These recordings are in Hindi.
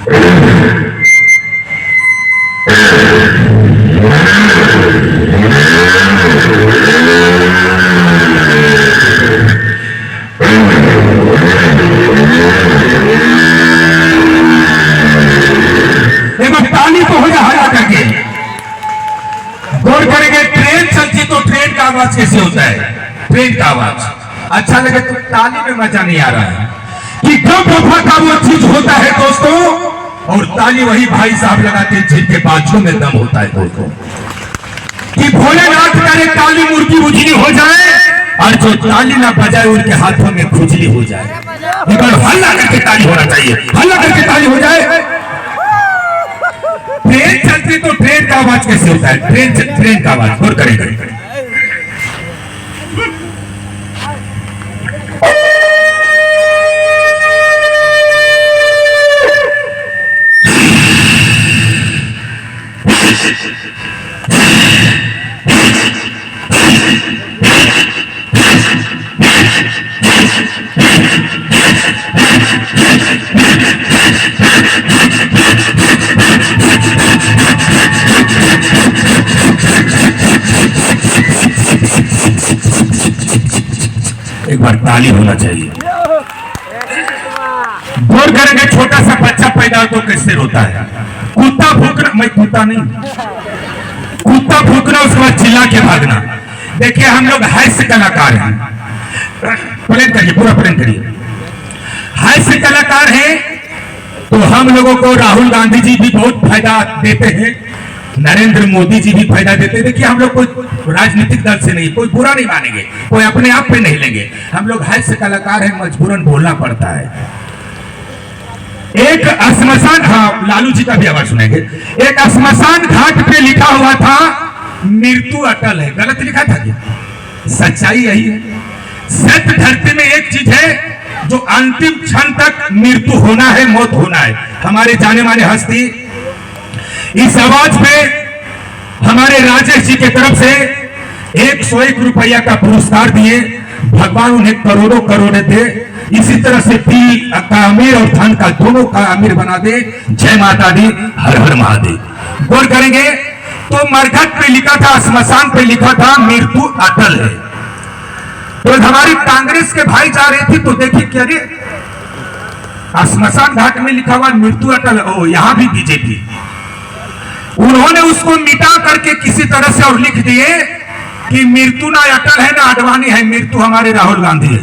ताली तो हो जाए हल्ला करके। गौर करेंगे, ट्रेन चलती तो ट्रेन का आवाज कैसे होता है? ट्रेन का आवाज अच्छा लगे तो ताली में मजा नहीं आ रहा है कि कब वफा का वो चीज होता है दोस्तों, और ताली वही भाई साहब लगाते हैं जिनके बाजू में दम होता है दोस्तों। कि भोलेनाथ करे काली मुर्गी उजली हो जाए और जो ताली ना बजाए उनके हाथों में खुजली हो जाए। लेकिन हल्ला करके ताली होना चाहिए, हल्ला करके ताली हो जाए। ट्रेन चलती तो ट्रेन का आवाज कैसे होता है? ट्रेन का आवाज गौर करेंगे। एक बार ताली होना चाहिए। गौर करेंगे, छोटा सा बच्चा पैदा हो तो कैसे रोता है? कुत्ता भूखना, मैं कुत्ता नहीं, कुत्ता भूखना उसके बाद चिल्ला के भागना। देखिए हम लोग हास्य कलाकार हैं, प्रेम करिए, पूरा प्रेम करिए। हास्य कलाकार हैं तो हम लोगों को राहुल गांधी जी भी बहुत फायदा देते हैं, नरेंद्र मोदी जी भी फायदा देते हैं। देखिए हम लोग कोई राजनीतिक दल से नहीं, कोई बुरा नहीं मानेंगे, कोई अपने आप पे नहीं लेंगे। हम लोग हास्य कलाकार हैं, मजबूरन बोलना पड़ता है। एक श्मशान, हाँ लालू जी का भी आवाज सुनेंगे। एक श्मशान घाट पे लिखा हुआ था मृत्यु अटल है, गलत लिखा था क्या? सच्चाई यही है। सत्य धरती में एक चीज है जो अंतिम क्षण तक मृत्यु होना है, मौत होना है। हमारे जाने माने हस्ती इस आवाज पे हमारे राजेश जी की तरफ से 101 रुपया का पुरस्कार दिए। भगवान उन्हें करोड़ों करोड़ दे, इसी तरह से दिल का अमीर और धन का दोनों का अमीर बना दे। जय माता दी, हर हर महादेव। गौर करेंगे तो मरघट पे लिखा था, श्मशान पे लिखा था मृत्यु अटल है। तो हमारी कांग्रेस के भाई जा रहे थे तो देखिए क्या रे, श्मशान घाट में लिखा हुआ मृत्यु अटल, ओ यहां भी बीजेपी। उन्होंने उसको मिटा करके किसी तरह से और लिख दिए कि मृत्यु ना अटल है ना आडवाणी है, मृत्यु हमारे राहुल गांधी है।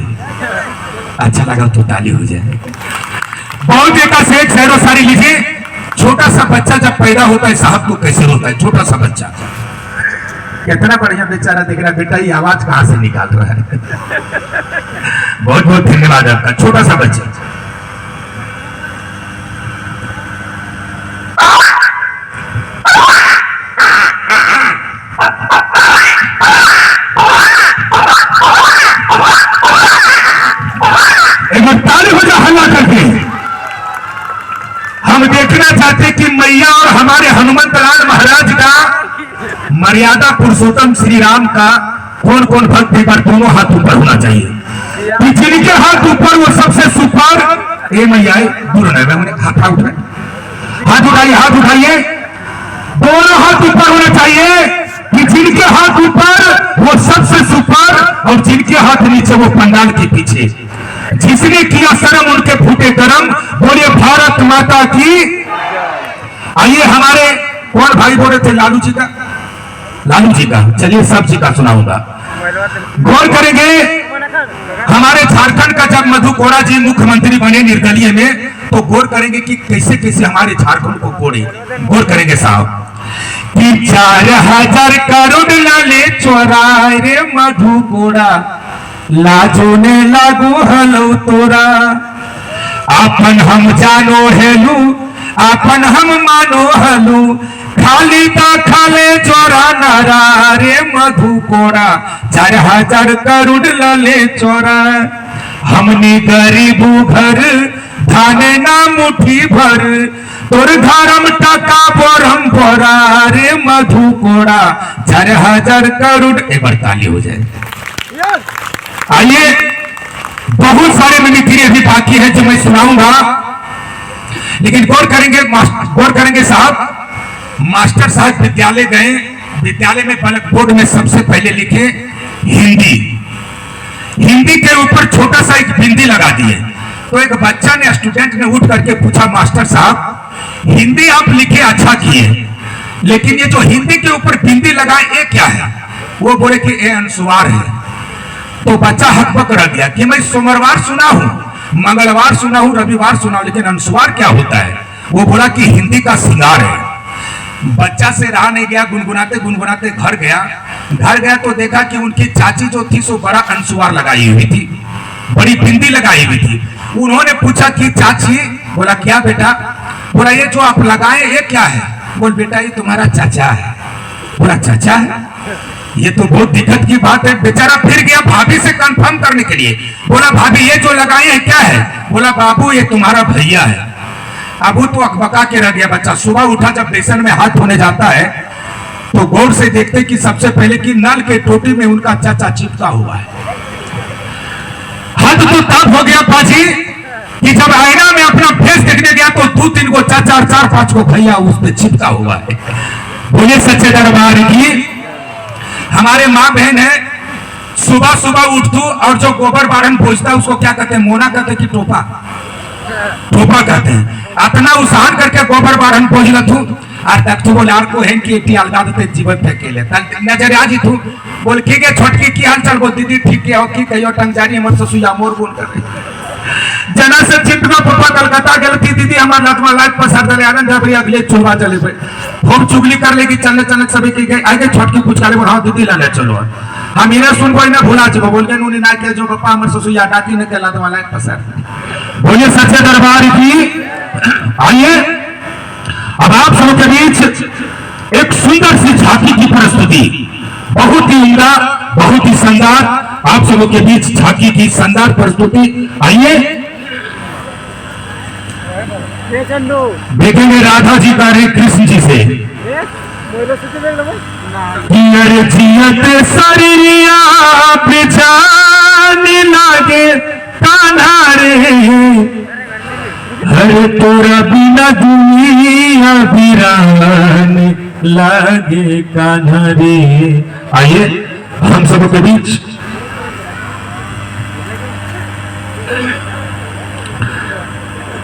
अच्छा लगा तो ताली हो जाए। बहुत से एक शेरो सारी लीजिए। छोटा सा बच्चा जब पैदा होता है साहब को कैसे होता है? छोटा सा बच्चा कितना बढ़िया बेचारा देख रहा, बेटा ये आवाज कहां से निकाल रहा है। बहुत बहुत धन्यवाद आपका। छोटा सा बच्चा ताली हो जाए हल्ला करके। हम देखना चाहते कि मैया और हमारे हनुमंत लाल महाराज का, मर्यादा पुरुषोत्तम श्री राम का कौन कौन भक्त पर दोनों हाथ ऊपर होना चाहिए। कि जिनके हाथ ऊपर वो सबसे सुपर, ए मैया दूर हाथ उठाए, हाथ उठाइए, हाथ उठाइए, दोनों हाथ ऊपर होना चाहिए। कि जिनके हाथ ऊपर वो सबसे सुपर और जिनके हाथ नीचे वो पंडाल के पीछे। जिसने किया शर्म उनके फूटे कर्म। बोलिए भारत माता की। आइए हमारे कौन भाई बोल रहे थे? लालू जी का, लालू जी का। चलिए सब जी का सुनाऊंगा। गौर करेंगे, हमारे झारखंड का जब मधु कोड़ा जी मुख्यमंत्री बने निर्दलीय में, तो गौर करेंगे कि कैसे कैसे हमारे झारखंड को कोड़े। गौर करेंगे साहब कि 4000 करोड़ लाले चोराए रे मधु कोड़ा, लाजो ने लागू हलो तोरा। आपन हम जानो हेलू, आपन हम मानो हलू, खाली ता खाले चोरा नारा रे मधु कोड़ा। 4000 करोड़ लाले चोरा, हमने गरीबू घर धाने ना मुट्ठी भर, तोर धर्म टका बोरम बोरा रे मधु कोड़ा। 4000 करोड़। एक बार ताली हो जाए। आइए बहुत सारे मिमिक्री अभी बाकी है जो मैं सुनाऊंगा। लेकिन गौर करेंगे साहब, मास्टर साहब विद्यालय गए, विद्यालय में ब्लैक बोर्ड में सबसे पहले लिखे हिंदी, हिंदी के ऊपर छोटा सा एक बिंदी लगा दिए। तो एक बच्चा ने, स्टूडेंट ने उठ करके पूछा, मास्टर साहब हिंदी आप लिखे अच्छा किए, लेकिन ये जो हिंदी के ऊपर बिंदी लगाए ये क्या है? वो बोले कि ये अनुस्वार है। तो बच्चा हकबक रह गया कि मैं सोमवार सुना हूं, मंगलवार सुना हूं, रविवार सुना हूं, लेकिन अनुस्वार क्या होता है? वो बोला कि हिंदी का श्रृंगार है। बच्चा से रहा नहीं गया, गुनगुनाते गुनगुनाते घर गया तो देखा कि उनकी चाची जो थी सो बड़ा अनुस्वार लगाई हुई थी, बड़ी बिंदी लगाई हुई थी। उन्होंने पूछा कि चाची, बोला क्या बेटा? बोला ये जो आप लगाए ये क्या है? बोल बेटा ये तुम्हारा चाचा है। बोला चाचा है? ये तो बहुत दिक्कत की बात है। बेचारा फिर गया भाभी से कंफर्म करने के लिए, बोला भाभी ये जो लगाए हैं क्या है? बोला बाबू ये तुम्हारा भैया है। अब वो तो अकबका के रह गया बच्चा। सुबह उठा, जब बेसन में हाथ धोने जाता है तो गौर से देखते कि सबसे पहले कि नल के टोटी में उनका चाचा चिपका हुआ है। हद तो तब हो गया पाजी कि जब आईना में अपना फेस देखने गया तो 2-3 को चाचा और 4-5 को भैया उस पे चिपका हुआ है। बोले सच्चे दरबार की। हमारे माँ बहन है, सुबह सुबह उठतू और जो गोबर बारन पूछता है उसको क्या कहते हैं? मोना कहते हैं कि टोपा? टोपा कहते हैं। अतना उसाहन करके गोबर बारन पहुंच लथू और तक तू बोले को हेन की इतनी अलगा देते जीवन फेंके ले नजर आज तू बोल ठीक है छोटकी की हाल चाल? बोल दीदी ठीक है, की कहियो टंगजारी हमर ससुया मोर बोल कर जना से चिंतमा पापा कलकत्ता गलती दीदी हमार लतमा लाइट पसार दे आनंद भाई अगले चुलवा चले भाई खूब चुगली कर लेगी, चलने चलने सभी की गई आगे छोटकी पूछ करे हाँ दीदी लाने चलो हम इन्हें सुन कोई ना भूला जी बोल के नूनी ना के जो पापा हमर ससुया डाटी ने के लतमा लाइट पसार। बोलिए सच्चे दरबार की। आइए अब आप सबों के बीच एक सुंदर सी झांकी की प्रस्तुति, बहुत ही उम्दा, बहुत ही शानदार, आप सबों के बीच झांकी की शानदार प्रस्तुति। आइए देखेंगे राधा जी का रे कृष्ण जी से। शरीरिया बेचाने लागे कान्हा रे, हर तोरा बिना दुनिया वीरान लागे कान्हा रे। आइए हम सबों के बीच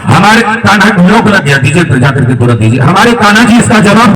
हमारे कान्हा लोग लग गया, डीजे पे जाकर के तुरंत दीजिए हमारे कान्हा जी इसका जवाब